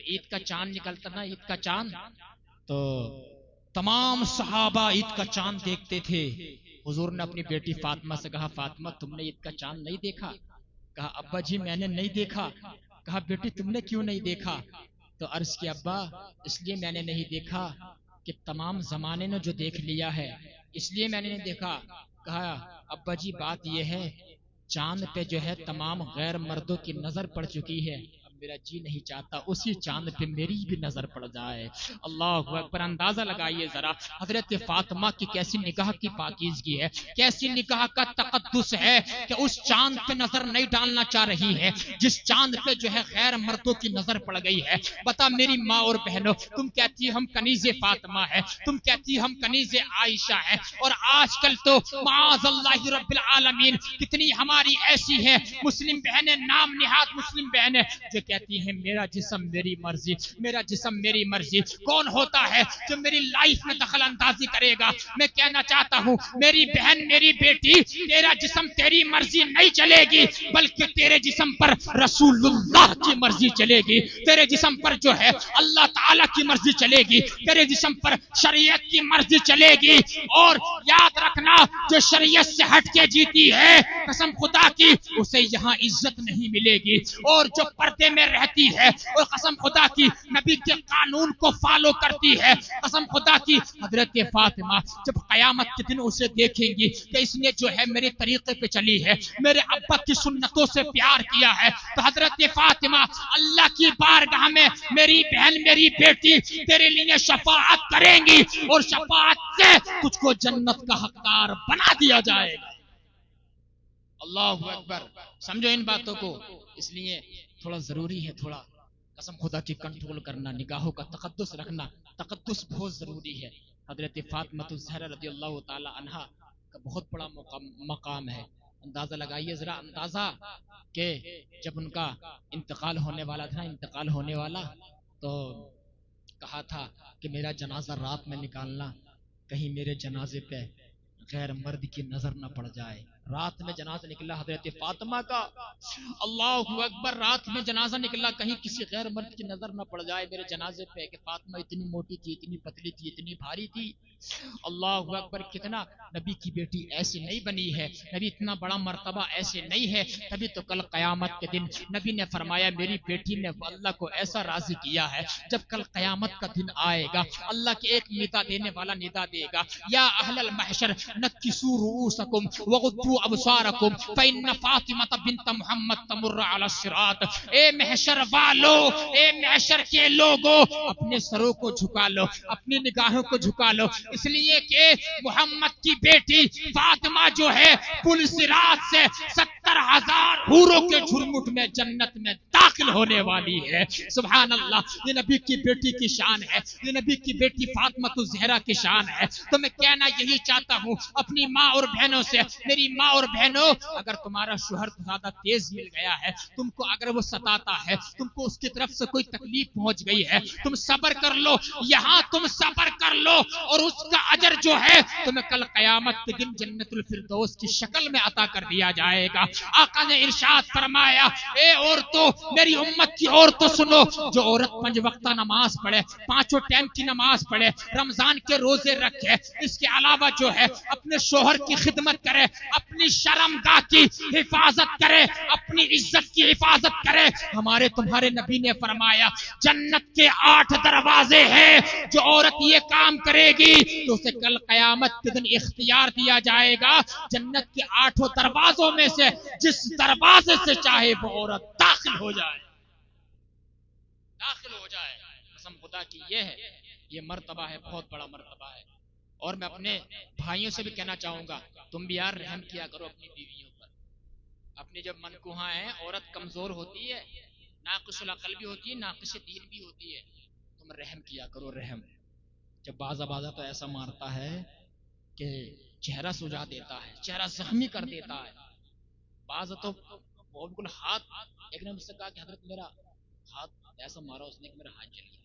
عید کا چاند نکلتا نا، عید کا چاند، تو تمام صحابہ عید کا چاند دیکھتے تھے. حضور نے اپنی بیٹی فاطمہ سے کہا فاطمہ تم نے عید کا چاند نہیں دیکھا؟ کہا ابا جی میں نے نہیں دیکھا. کہا بیٹی تم نے کیوں نہیں دیکھا؟ تو عرض کیا ابا اس لیے میں نے نہیں دیکھا کہ تمام زمانے نے جو دیکھ لیا ہے اس لیے میں نے نہیں دیکھا. کہا ابا جی بات یہ ہے چاند پہ جو ہے تمام غیر مردوں کی نظر پڑ چکی ہے، اب میرا جی نہیں چاہتا اسی چاند پہ میری بھی نظر پڑ جائے. اللہ اکبر. اندازہ لگائیے ذرا حضرت فاطمہ کی کیسی نکاح کی پاکیزگی ہے، کیسی نکاح کا تقدس ہے کہ اس چاند پہ نظر نہیں ڈالنا چاہ رہی ہے جس چاند پہ جو ہے غیر مردوں کی نظر پڑ گئی ہے. بتا میری ماں اور بہنوں، تم کہتی ہم کنیز فاطمہ ہے، تم کہتی ہم کنیز عائشہ ہے، اور آج کل تو معاذ اللہ رب العالمین کتنی ہماری ایسی ہے مسلم بہنیں، نام نہاد مسلم بہنیں جو کہتی ہیں میرا جسم میری مرضی، میرا جسم میری مرضی. کون ہوتا ہے جو میری لائف میں دخل اندازی کرے گا؟ میں کہنا چاہتا ہوں میری بہن میری بیٹی، تیرا جسم تیری مرضی نہیں چلے گی بلکہ تیرے جسم پر رسول اللہ کی مرضی چلے گی، تیرے جسم پر جو ہے اللہ تعالی کی مرضی چلے گی، تیرے جسم پر شریعت کی مرضی چلے گی. اور یاد رکھنا جو شریعت سے ہٹ کے جیتی ہے قسم خدا کی اسے یہاں عزت نہیں ملے گی، اور جو پردے میں رہتی ہے اور قسم خدا کی نبی کے قانون کو فالو کرتی ہے قسم خدا کی حضرت فاطمہ جب قیامت کے دن اسے دیکھیں گی کہ اس نے جو ہے میرے طریقے پہ چلی ہے، میرے ابا کی سنتوں سے پیار کیا ہے، تو حضرت فاطمہ اللہ کی بارگاہ میں میری بہن میری بیٹی تیرے لیے شفاعت کریں گی اور شفاعت سے تجھ کو جنت کا حقدار بنا دیا جائے گا. اللہ اکبر. سمجھو ان باتوں کو. اس لیے تھوڑا ضروری ہے تھوڑا قسم خدا کی کنٹرول کرنا، نگاہوں کا تقدس رکھنا، تقدس بہت ضروری ہے. حضرت فاطمہ الزہرا رضی اللہ تعالی عنہا کا بہت بڑا مقام ہے. اندازہ لگائیے ذرا، اندازہ کہ جب ان کا انتقال ہونے والا تھا، انتقال ہونے والا، تو کہا تھا کہ میرا جنازہ رات میں نکالنا، کہیں میرے جنازے پہ غیر مرد کی نظر نہ پڑ جائے. رات میں جنازہ نکلا حضرت فاطمہ کا، اللہ اکبر، رات میں جنازہ نکلا کہیں کسی غیر مرد کی نظر نہ پڑ جائے میرے جنازے پہ کہ فاطمہ اتنی موٹی تھی، اتنی پتلی تھی، اتنی بھاری تھی. اللہ اکبر. کتنا نبی کی بیٹی ایسی نہیں بنی ہے، نبی اتنا بڑا مرتبہ ایسے نہیں ہے. تبھی تو کل قیامت کے دن نبی نے فرمایا میری بیٹی نے اللہ کو ایسا راضی کیا ہے جب کل قیامت کا دن آئے گا اللہ کے ایک ندا دینے والا ندا دے گا، یا اہل المحشر نکسوا رؤوسکم وغضوا ابصارکم فإن فاطمہ بنت محمد تمر علی الصراط. اے محشر والو، اے محشر کے لوگوں، اپنے سروں کو جھکا لو، اپنی نگاہوں کو جھکا لو، اس لیے کہ محمد کی بیٹی فاطمہ جو ہے پل صراط سے 70,000 حوروں کے جھرمٹ میں جنت میں داخل ہونے والی ہے. سبحان اللہ. یہ نبی کی بیٹی کی شان ہے، یہ نبی کی بیٹی فاطمہ الزہرا کی شان ہے. تو میں کہنا یہی چاہتا ہوں اپنی ماں اور بہنوں سے، میری ماں اور بہنوں، اگر تمہارا شوہر زیادہ تیز مل گیا ہے، تم کو اگر وہ ستاتا ہے، تم کو اس کی طرف سے کوئی تکلیف پہنچ گئی ہے، تم صبر کر لو، یہاں تم صبر کر لو اور اس کا اجر جو ہے تمہیں کل قیامت کے دن جنت الفردوس کی شکل میں عطا کر دیا جائے گا. آقا نے ارشاد فرمایا اے عورتوں، میری امت کی عورتوں سنو، جو عورت 5 وقتہ نماز پڑھے، 5 ٹائم کی نماز پڑھے، رمضان کے روزے رکھے، اس کے علاوہ جو ہے اپنے شوہر کی خدمت کرے، اپنی شرمگاہ کی حفاظت کرے، اپنی عزت کی حفاظت کرے، ہمارے تمہارے نبی نے فرمایا جنت کے 8 دروازے ہیں، جو عورت یہ کام کرے گی تو اسے کل قیامت کے دن اختیار دیا جائے گا جنت کے 8 دروازوں میں سے جس دروازے سے چاہے وہ عورت داخل ہو جائے، داخل ہو جائے. قسم خدا کی یہ ہے، یہ مرتبہ ہے، بہت بڑا مرتبہ ہے. اور میں اپنے بھائیوں سے بھی کہنا چاہوں گا تم بھی یار رحم کیا کرو اپنی بیویوں پر. اپنی جب منکوہاں ہیں، عورت کمزور ہوتی ہے، ناقص العقل بھی ہوتی ہے، ناقص دین بھی ہوتی ہے، تم رحم کیا کرو. رحم جب بعض تو ایسا مارتا ہے کہ چہرہ سجا دیتا ہے، چہرہ زخمی کر دیتا ہے. بعض تو وہ بالکل ہاتھ، ایک نے مجھ سے کہا کہ حضرت میرا ہاتھ ایسا مارا اس نے کہ میرا ہاتھ جل گیا.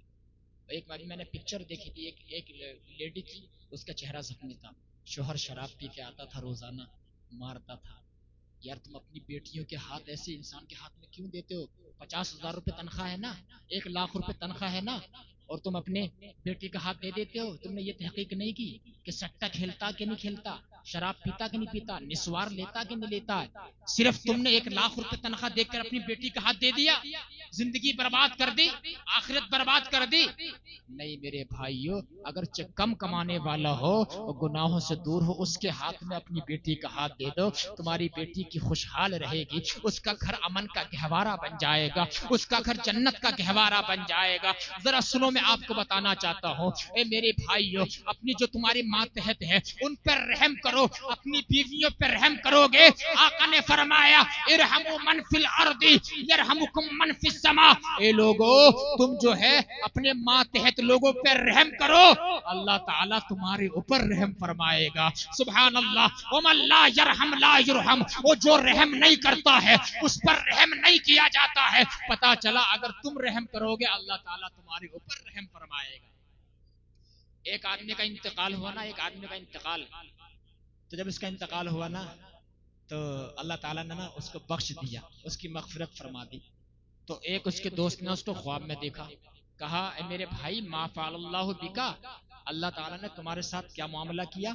ایک بار میں نے پکچر دیکھی تھی ایک لیڈی کی، اس کا چہرہ زخمی تھا، شوہر شراب پی کے آتا تھا روزانہ، مارتا تھا. یار تم اپنی بیٹیوں کے ہاتھ ایسے انسان کے ہاتھ میں کیوں دیتے ہو؟ 50,000 روپے تنخواہ ہے نا، 1,00,000 روپے تنخواہ ہے نا، اور تم اپنے بیٹی کا ہاتھ دے دیتے ہو؟ تم نے یہ تحقیق نہیں کی کہ سٹا کھیلتا کہ نہیں کھیلتا، شراب پیتا کہ نہیں پیتا، نسوار لیتا کہ نہیں لیتا ہے؟ صرف تم نے 1,00,000 روپے تنخواہ دے کر اپنی بیٹی کا ہاتھ دے دیا، زندگی برباد کر دی، آخرت برباد کر دی؟ نہیں میرے بھائیو، اگرچہ کم کمانے والا ہو اور گناہوں سے دور ہو، اس کے ہاتھ میں اپنی بیٹی کا ہاتھ دے دو، تمہاری بیٹی کی خوشحال رہے گی، اس کا گھر امن کا گہوارہ بن جائے گا، اس کا گھر جنت کا گہوارہ بن جائے گا۔ ذرا سنو، میں آپ کو بتانا چاہتا ہوں، اے میرے بھائیو، اپنی جو تمہاری ماتحت ہے ان پر رحم کرو، اپنی بیویوں پر رحم کرو گے، آقا نے فرمایا ارحموا من فی الارض یرحمکم من فی السماء۔ اے لوگو، تم جو ہے اپنے ماتحت لوگوں پر رحم کرو، اللہ تعالیٰ تمہارے اوپر رحم فرمائے گا۔ سبحان اللہ۔ ومن لا یرحم لا یرحم، وہ جو رحم نہیں کرتا ہے اس پر رحم نہیں کیا جاتا ہے۔ پتا چلا اگر تم رحم کرو گے اللہ تعالیٰ تمہارے اوپر رحم فرمائے گا۔ ایک آدمی کا انتقال ہوا نا، ایک آدمی کا انتقال، تو جب اس کا انتقال ہوا نا تو اللہ تعالیٰ نے نا اس کو بخش دیا، اس کی مغفرت فرما دی۔ تو ایک اس کے دوست نے اس کو خواب میں دیکھا، کہا اے میرے بھائی ما فعل اللہ بکا، اللہ تعالیٰ نے تمہارے ساتھ کیا معاملہ کیا؟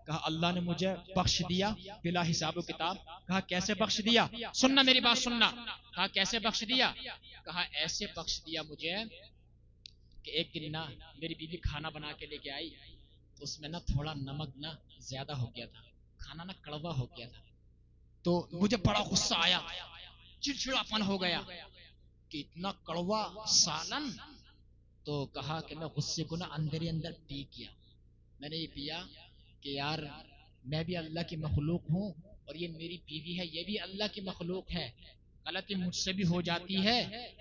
کہا اللہ نے مجھے بخش دیا بلا حساب و کتاب۔ کہا کیسے بخش دیا؟ سننا میری بات سننا۔ کہا کیسے بخش دیا؟ کہا ایسے بخش دیا مجھے کہ ایک دن نا میری بیوی کھانا بنا کے لے کے آئی تو اس میں نا تھوڑا نمک نا زیادہ ہو گیا تھا، کھانا نا کڑوا ہو گیا تھا، تو مجھے بڑا غصہ آیا، چڑچڑاپن ہو گیا کہ اتنا کڑوا سالن۔ تو کہا کہ میں غصے کو نا اندر ہی اندر پی گیا، میں نے یہ پیا کہ یار میں بھی اللہ کی مخلوق ہوں اور یہ میری بیوی ہے، یہ بھی اللہ کی مخلوق ہے، غلطی مجھ سے بھی ہو جاتی ہے،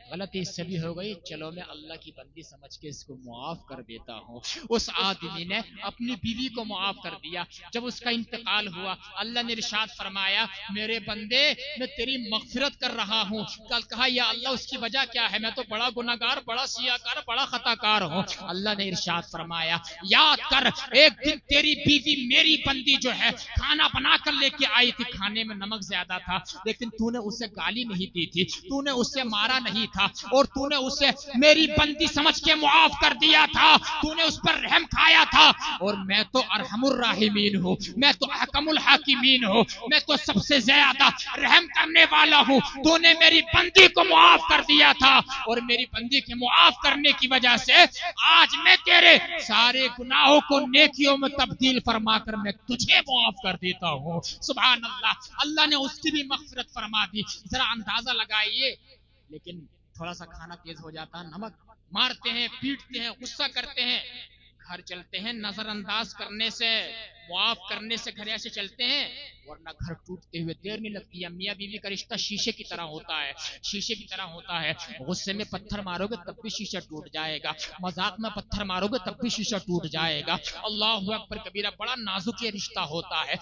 غلطی اس سے بھی ہو گئی، چلو میں اللہ کی بندی سمجھ کے اس کو معاف کر دیتا ہوں۔ اس آدمی نے اپنی بیوی کو معاف کر دیا۔ جب اس کا انتقال ہوا اللہ نے ارشاد فرمایا میرے بندے میں تیری مغفرت کر رہا ہوں۔ کل کہا یا اللہ اس کی وجہ کیا ہے؟ میں تو بڑا گناہگار، بڑا سیاکار، بڑا خطا کار ہوں۔ اللہ نے ارشاد فرمایا یاد کر ایک دن تیری بیوی میری بندی جو ہے کھانا بنا کر لے کے آئی تھی، کھانے میں نمک زیادہ تھا لیکن تو نے اسے گالی نہیں دی تھی، تو نے اسے مارا نہیں تھا، اور تو نے اسے میری بندی سمجھ کے معاف کر دیا تھا، تو نے اس پر رحم کھایا تھا، اور میں تو ارحم الراحمین ہوں، میں تو احکم الحاکمین ہوں، میں تو سب سے زیادہ رحم کرنے والا ہوں، تو نے میری بندی کو معاف کر دیا تھا، اور میری بندی کے معاف کرنے کی وجہ سے آج میں تیرے سارے گناہوں کو نیکیوں میں تبدیل فرما کر میں تجھے معاف کر دیتا ہوں۔ سبحان اللہ۔ اللہ نے اس کی بھی مغفرت فرما دی۔ ذرا اندازہ لگائیے، لیکن تھوڑا سا کھانا تیز ہو جاتا ہے، نمک مارتے ہیں، پیٹتے ہیں، غصہ کرتے ہیں، گھر چلتے ہیں نظر انداز کرنے سے، معاف کرنے سے گھر ایسے چلتے ہیں، ورنہ گھر ٹوٹتے ہوئے دیر نہیں لگتی ہے۔ میاں بیوی کا رشتہ شیشے کی طرح ہوتا ہے، شیشے کی طرح ہوتا ہے، غصے میں پتھر مارو گے تب بھی شیشہ ٹوٹ جائے گا، مذاق میں پتھر مارو گے تب بھی شیشہ ٹوٹ جائے گا۔ اللہ اکبر کبیرہ، بڑا نازک یہ رشتہ ہوتا ہے۔